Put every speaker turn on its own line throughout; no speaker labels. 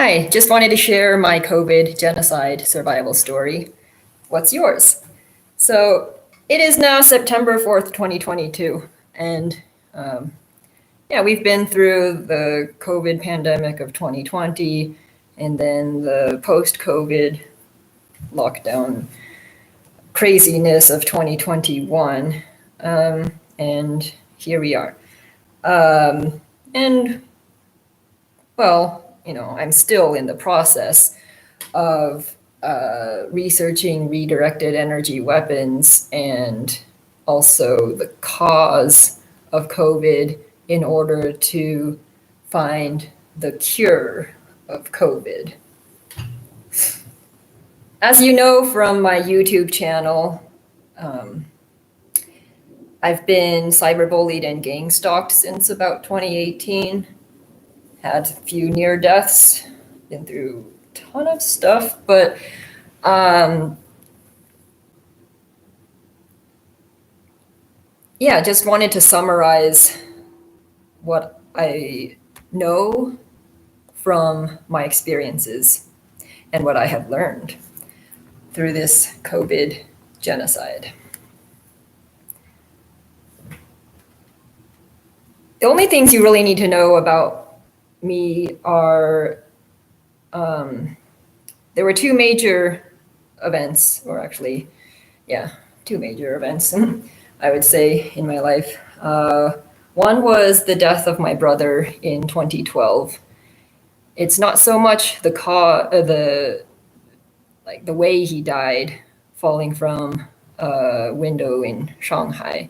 Hi, just wanted to share my COVID genocide survival story. What's yours? So it is now September 4th, 2022. And yeah, we've been through the COVID pandemic of 2020 and then the post-COVID lockdown craziness of 2021. And here we are. And well, I'm still in the process of researching redirected energy weapons and also the cause of COVID in order to find the cure of COVID. As you know from my YouTube channel, I've been cyberbullied and gang stalked since about 2018. Had a few near deaths, been through a ton of stuff, but yeah, just wanted to summarize what I know from my experiences and what I have learned through this COVID genocide. The only things you really need to know about me are there were two major events, or actually, yeah, two major events, I would say, in my life. One was the death of my brother in 2012. It's not so much the way he died, falling from a window in Shanghai,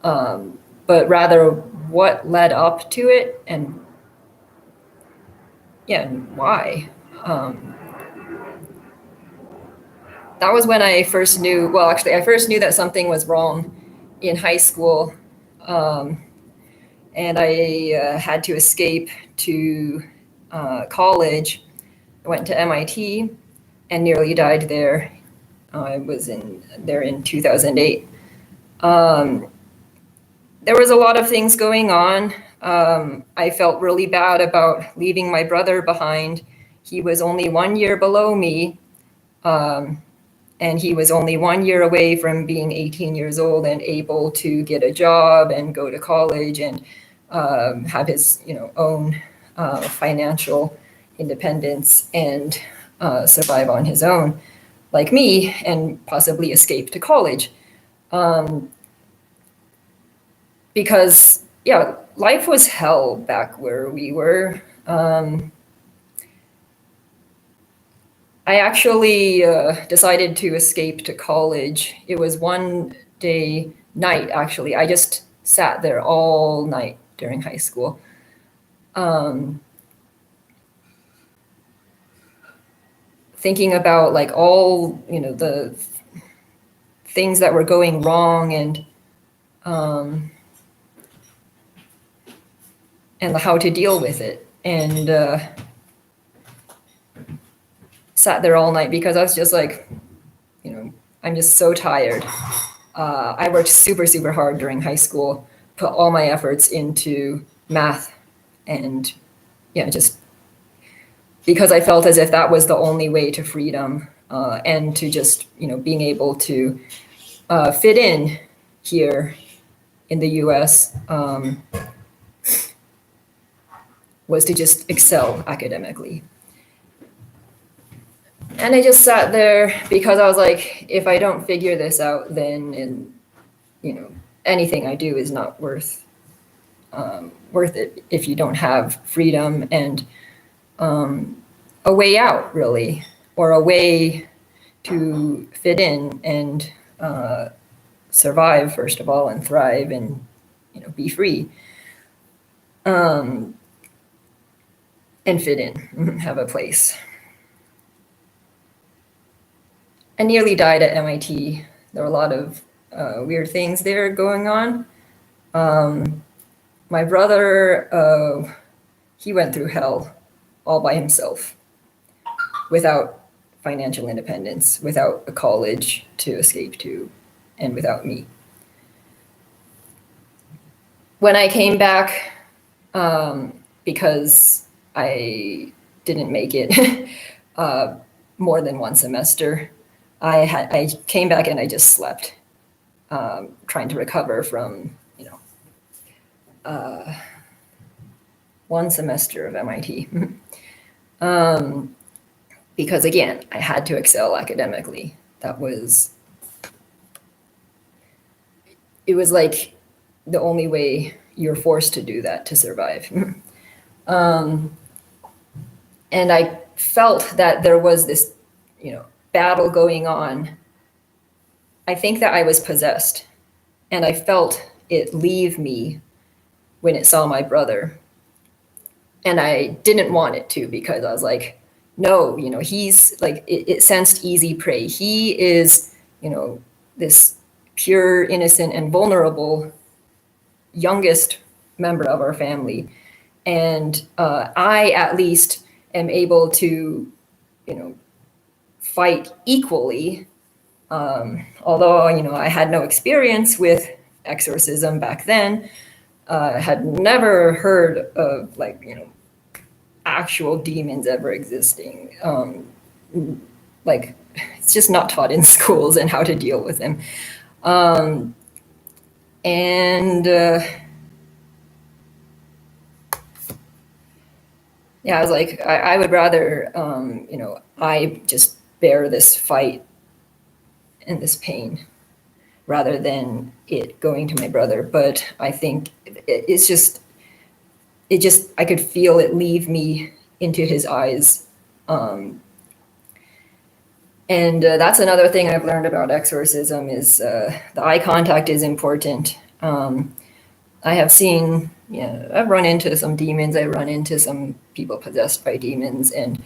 but rather what led up to it and why. That was when I first knew, well, actually, I first knew that something was wrong in high school. And I had to escape to college. I went to MIT and nearly died there. I was there in 2008. There was a lot of things going on. I felt really bad about leaving my brother behind. He was only 1 year below me. And he was only 1 year away from being 18 years old and able to get a job and go to college and have his own financial independence and survive on his own, like me, and possibly escape to college. Because, yeah, life was hell back where we were. I actually decided to escape to college. It was one day night, actually. I just sat there all night during high school. Thinking about like all, the things that were going wrong and how to deal with it. And sat there all night because I was just like, I'm just so tired. I worked super, super hard during high school, put all my efforts into math, and just because I felt as if that was the only way to freedom and to just, being able to fit in here in the US was to just excel academically. And I just sat there because I was like, if I don't figure this out, then anything I do is not worth it if you don't have freedom and a way out, really, or a way to fit in and survive, first of all, and thrive and be free and fit in, have a place. I nearly died at MIT. There were a lot of weird things there going on. My brother, he went through hell all by himself without financial independence, without a college to escape to, and without me. When I came back, because I didn't make it more than one semester. I came back and I just slept, trying to recover from, one semester of MIT. Because again, I had to excel academically. It was like the only way you're forced to do that to survive. And I felt that there was this, battle going on. I think that I was possessed, and I felt it leave me when it saw my brother. And I didn't want it to, because I was like, no, he's like, it sensed easy prey. He is, this pure, innocent, and vulnerable youngest member of our family. And I, at least, am able to, fight equally. Although, I had no experience with exorcism back then, had never heard of actual demons ever existing. It's just not taught in schools and how to deal with them. I was like, I would rather, I just bear this fight and this pain rather than it going to my brother. But I think I could feel it leave me into his eyes. And that's another thing I've learned about exorcism is the eye contact is important. I have seen, I've run into some demons. I run into some people possessed by demons, and,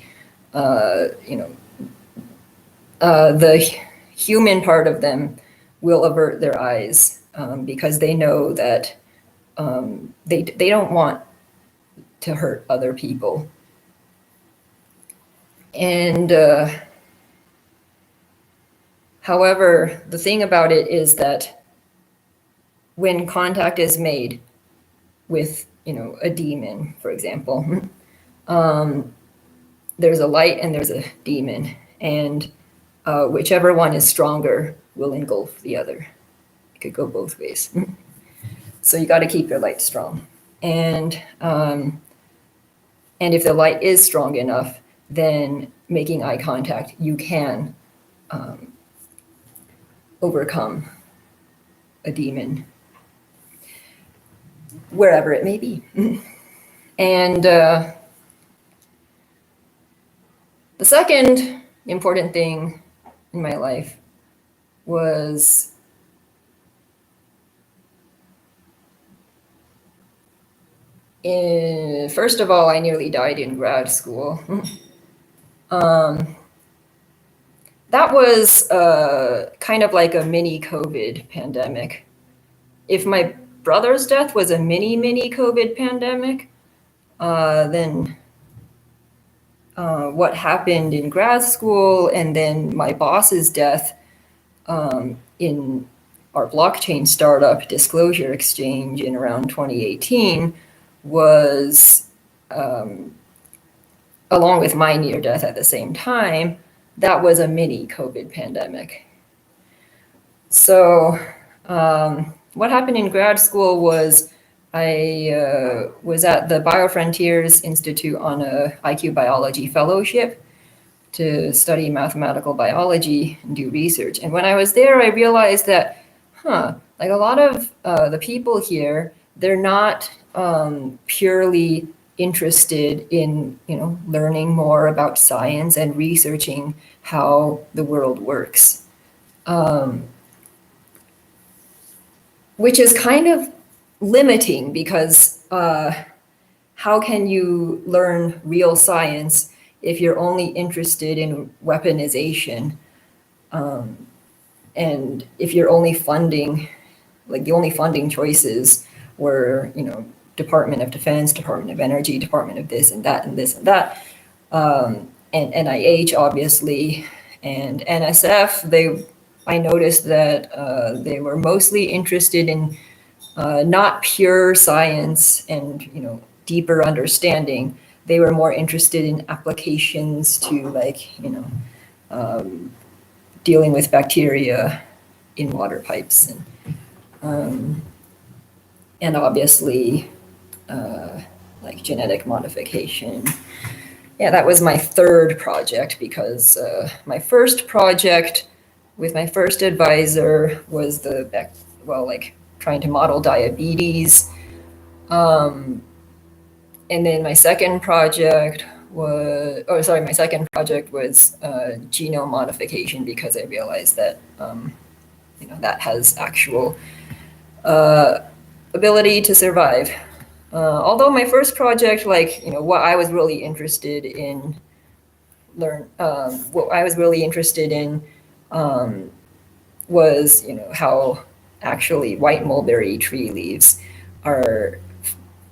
the human part of them will avert their eyes because they know that they don't want to hurt other people. And however, the thing about it is that when contact is made with, a demon, for example, there's a light and there's a demon, and whichever one is stronger will engulf the other. It could go both ways. So you got to keep your light strong. And if the light is strong enough, then making eye contact, you can overcome a demon, wherever it may be. And the second important thing in my life was first of all, I nearly died in grad school. That was kind of like a mini COVID pandemic. If my brother's death was a mini COVID pandemic, then what happened in grad school and then my boss's death in our blockchain startup Disclosure Exchange in around 2018 was, along with my near death at the same time, that was a mini COVID pandemic. So what happened in grad school was I was at the BioFrontiers Institute on a IQ Biology fellowship to study mathematical biology and do research. And when I was there, I realized that, like a lot of the people here, they're not purely interested in, learning more about science and researching how the world works, which is kind of limiting because how can you learn real science if you're only interested in weaponization, and if you're only funding, like the only funding choices were, Department of Defense, Department of Energy, Department of this and that and this and that, and NIH obviously, and NSF. I noticed that they were mostly interested in not pure science and deeper understanding, they were more interested in applications to like, dealing with bacteria in water pipes and obviously like genetic modification. Yeah, that was my third project because my first project with my first advisor was trying to model diabetes. And then my second project was, genome modification because I realized that, that has actual ability to survive. Although my first project, what I was really interested in was, how actually white mulberry tree leaves are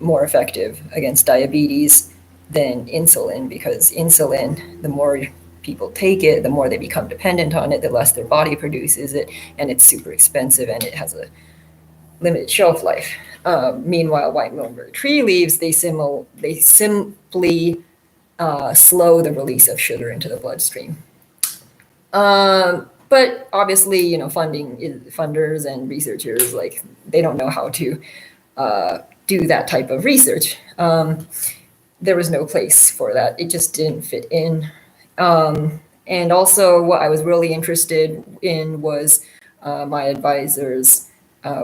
more effective against diabetes than insulin, because insulin, the more people take it, the more they become dependent on it, the less their body produces it, and it's super expensive and it has a limited shelf life. Meanwhile, white mulberry tree leaves, they simply slow the release of sugar into the bloodstream. But obviously, funders and researchers, they don't know how to do that type of research. There was no place for that. It just didn't fit in. And also what I was really interested in was my advisor's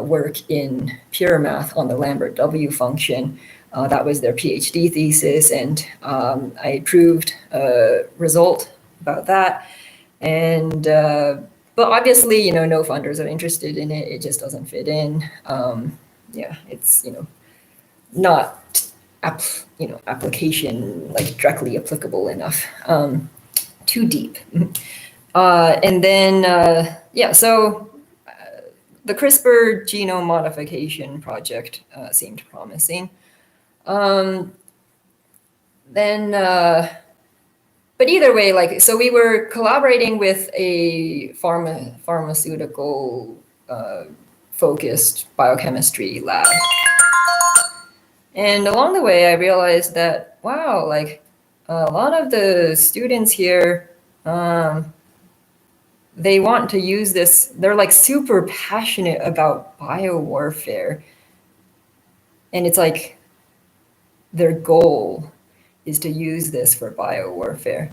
work in pure math on the Lambert W function. That was their PhD thesis, and I proved a result about that. And but obviously, no funders are interested in it. It just doesn't fit in. It's not application directly applicable enough. Too deep. And then so the CRISPR genome modification project seemed promising. But either way, so we were collaborating with a pharmaceutical focused biochemistry lab. And along the way, I realized that, wow, a lot of the students here, they want to use this. They're super passionate about biowarfare. And it's their goal is to use this for biowarfare.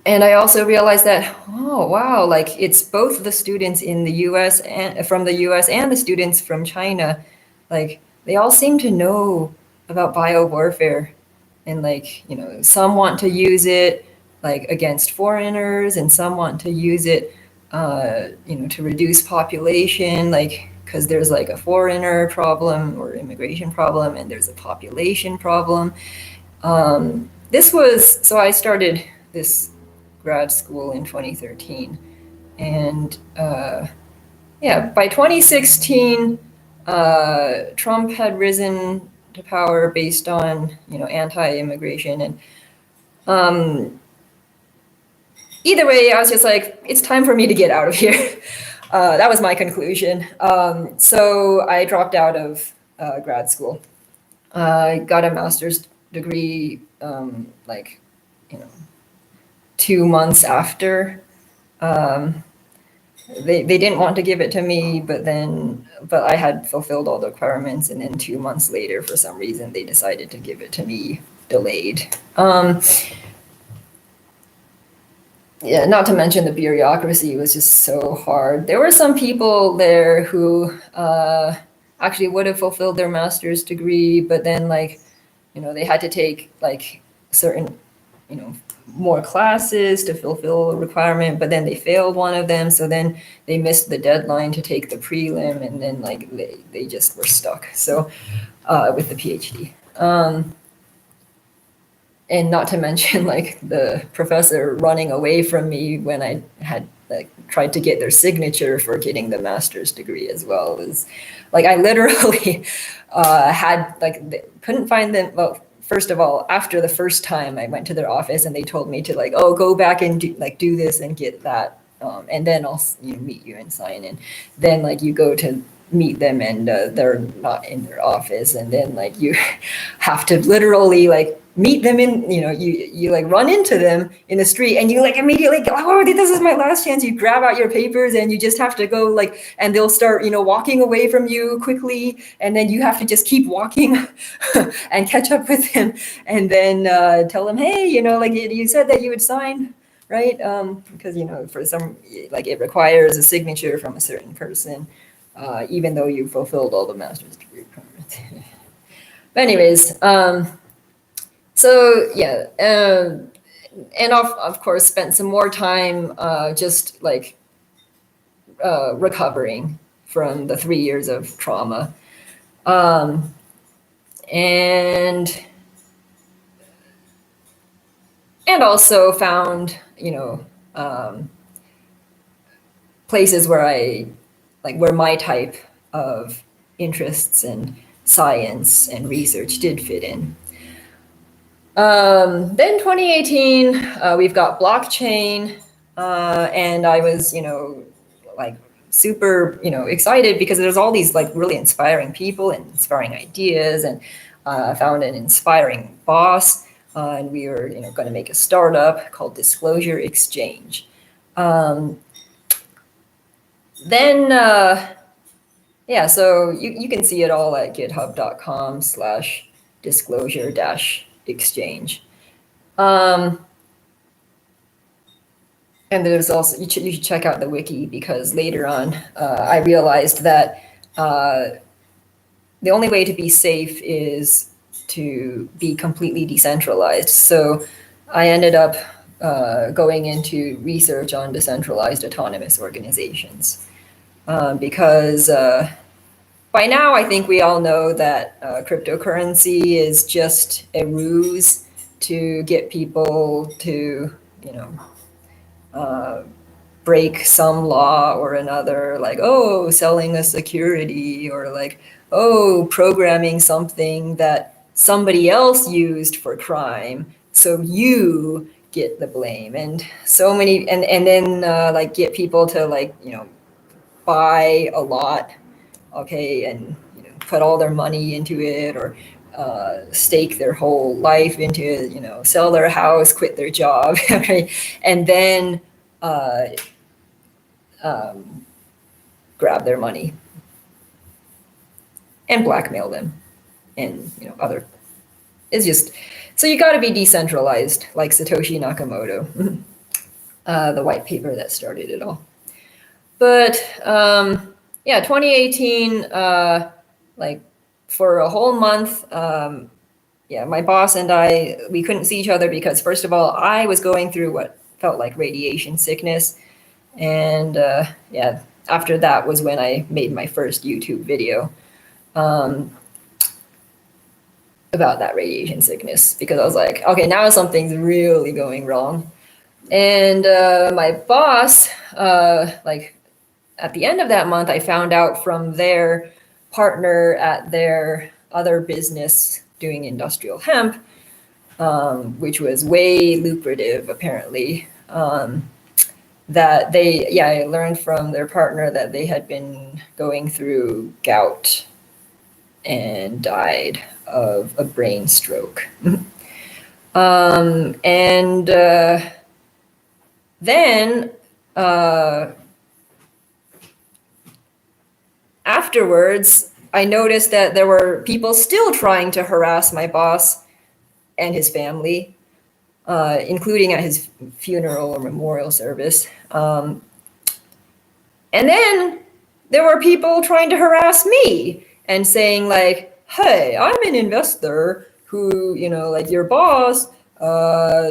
And I also realized that, oh, wow, it's both the students in the US and from the US and the students from China, they all seem to know about biowarfare. And some want to use it against foreigners, and some want to use it, to reduce population, because there's a foreigner problem or immigration problem, and there's a population problem. So I started this grad school in 2013. And by 2016, Trump had risen to power based on, anti-immigration. And either way, I was just it's time for me to get out of here. That was my conclusion. So I dropped out of grad school. I got a master's degree, 2 months after. They didn't want to give it to me, but I had fulfilled all the requirements, and then 2 months later, for some reason, they decided to give it to me delayed. Not to mention the bureaucracy was just so hard. There were some people there who actually would have fulfilled their master's degree, but then they had to take certain, more classes to fulfill a requirement, but then they failed one of them. So then they missed the deadline to take the prelim, and then they just were stuck. So with the PhD. And not to mention the professor running away from me when I had tried to get their signature for getting the master's degree as well. It was I literally couldn't find them. Well, first of all, after the first time I went to their office and they told me to go back and do this and get that. And then I'll meet you and sign in. Then you go to meet them, and they're not in their office, and then like you have to literally like meet them in, you like run into them in the street, and you like immediately go, oh, this is my last chance. You grab out your papers, and you just have to go like, and they'll start walking away from you quickly, and then you have to just keep walking and catch up with them, and then tell them, hey, like you said that you would sign, right? Because for some, like it requires a signature from a certain person, even though you fulfilled all the master's degree requirements. But anyways, so yeah, and of course spent some more time just like recovering from the 3 years of trauma, and also found places where my type of interests and science and research did fit in. Then 2018, we've got blockchain, and I was, like super, excited because there's all these like really inspiring people and inspiring ideas, and I found an inspiring boss, and we were, going to make a startup called Disclosure Exchange. Then, yeah, so you can see it all at github.com/disclosure-exchange. And there's also, you should check out the wiki, because later on I realized that the only way to be safe is to be completely decentralized. So I ended up going into research on decentralized autonomous organizations, because by now I think we all know that cryptocurrency is just a ruse to get people to, break some law or another, like, oh, selling a security, or like, oh, programming something that somebody else used for crime, so you get the blame. And so many, and then like get people to like, buy a lot, okay, and put all their money into it, or stake their whole life into it, sell their house, quit their job, right? And then grab their money and blackmail them, and other. It's just, so you got to be decentralized, like Satoshi Nakamoto, the white paper that started it all. But yeah, 2018, like for a whole month, yeah, my boss and I, we couldn't see each other because, first of all, I was going through what felt like radiation sickness. And yeah, after that was when I made my first YouTube video about that radiation sickness, because I was like, okay, now something's really going wrong. And my boss, like at the end of that month, I found out from their partner at their other business doing industrial hemp, which was way lucrative apparently, that they, yeah, I learned from their partner that they had been going through gout and died of a brain stroke. And then afterwards, I noticed that there were people still trying to harass my boss and his family, including at his funeral or memorial service. And then there were people trying to harass me and saying like, hey, I'm an investor who, like your boss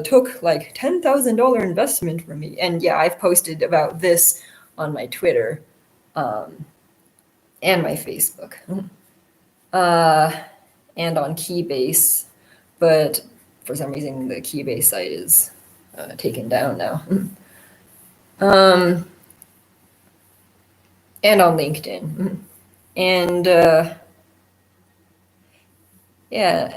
took like $10,000 investment from me. And yeah, I've posted about this on my Twitter and my Facebook and on Keybase, but for some reason the Keybase site is taken down now. And on LinkedIn. And yeah,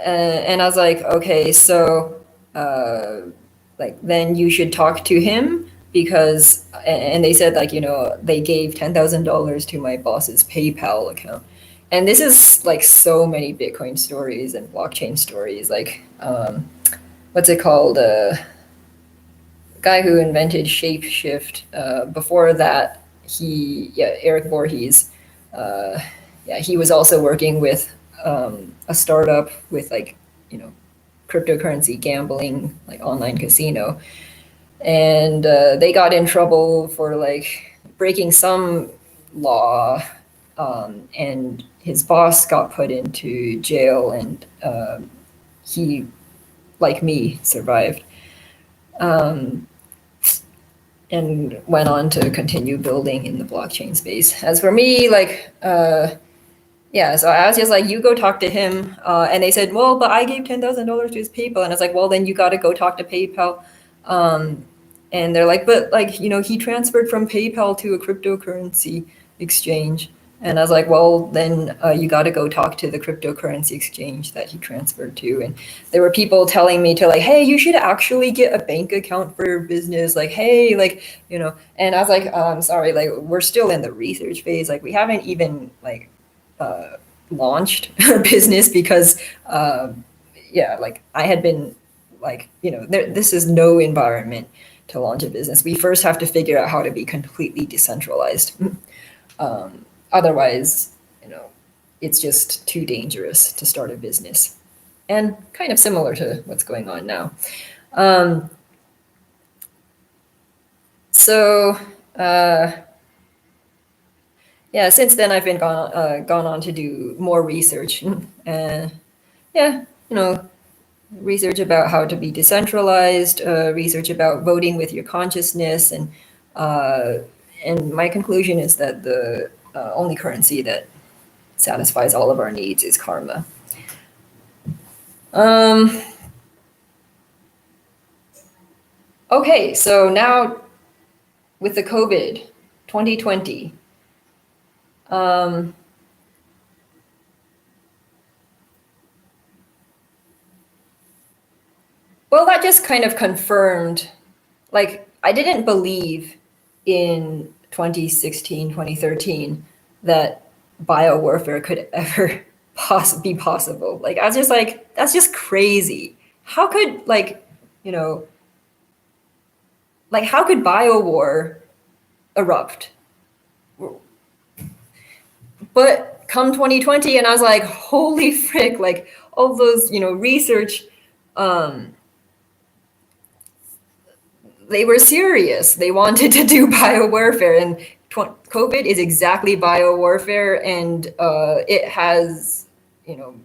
and I was like, okay, so like then you should talk to him because, and they said like, they gave $10,000 to my boss's PayPal account. And this is like so many Bitcoin stories and blockchain stories. Like, what's it called? Guy who invented Shapeshift. Before that, Eric Voorhees. He was also working with a startup with like, cryptocurrency gambling, like online casino. And they got in trouble for like breaking some law, and his boss got put into jail, and he, like me, survived, and went on to continue building in the blockchain space. As for me, like, so I was just like, you go talk to him. And they said, well, but I gave $10,000 to his PayPal. And I was like, well, then you got to go talk to PayPal. And they're like, but like, he transferred from PayPal to a cryptocurrency exchange. And I was like, well, then you got to go talk to the cryptocurrency exchange that he transferred to. And there were people telling me to like, hey, you should actually get a bank account for your business. Like, hey, like, and I was like, sorry, like, we're still in the research phase. Like, we haven't even like launched our business because, like I had been like, this is no environment to launch a business. We first have to figure out how to be completely decentralized. Otherwise, it's just too dangerous to start a business, and kind of similar to what's going on now. Since then I've been gone on to do more research. Research about how to be decentralized, research about voting with your consciousness, and my conclusion is that the only currency that satisfies all of our needs is karma. Okay, so now with the COVID 2020, well, that just kind of confirmed, like, I didn't believe in 2016, 2013 that biowarfare could ever be possible. Like, I was just like, that's just crazy. How could, like, how could biowar erupt? But come 2020, and I was like, holy frick, like all those, research, they were serious. They wanted to do biowarfare, and COVID is exactly biowarfare. And it has,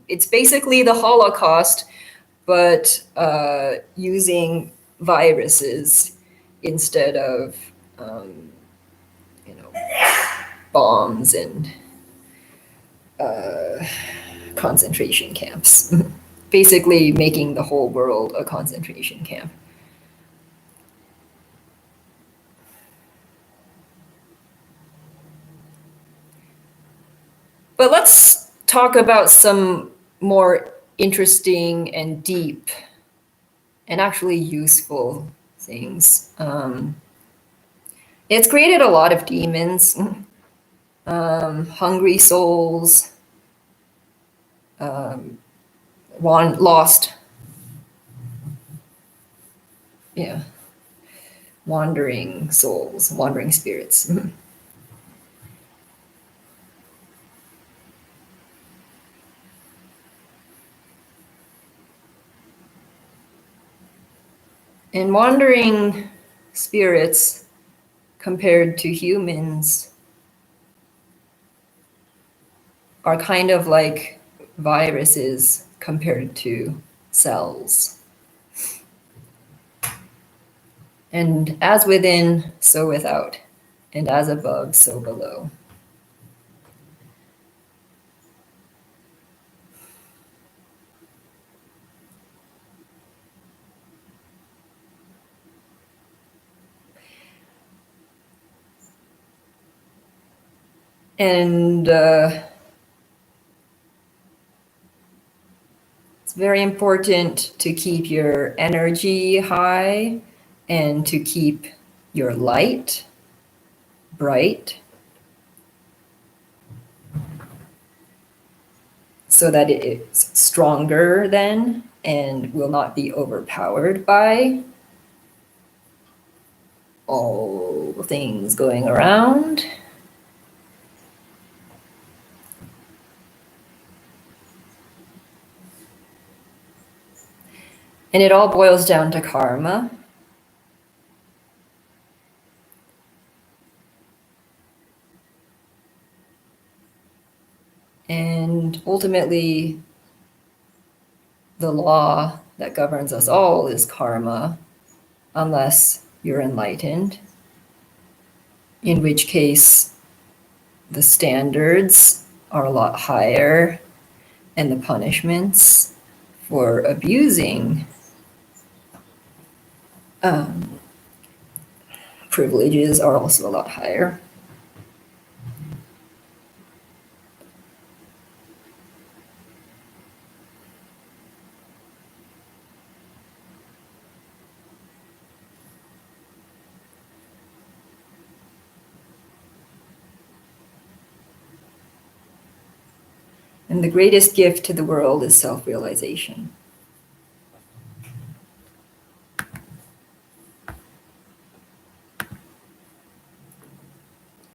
it's basically the Holocaust, but using viruses instead of, bombs and concentration camps. Basically making the whole world a concentration camp. But let's talk about some more interesting and deep and actually useful things. It's created a lot of demons, hungry souls, lost, wandering souls, wandering spirits. And wandering spirits compared to humans are kind of like viruses compared to cells. And as within, so without, and as above, so below. And it's very important to keep your energy high and to keep your light bright so that it's stronger then and will not be overpowered by all the things going around. And it all boils down to karma. And ultimately, the law that governs us all is karma, unless you're enlightened, in which case the standards are a lot higher and the punishments for abusing privileges are also a lot higher. And the greatest gift to the world is self-realization.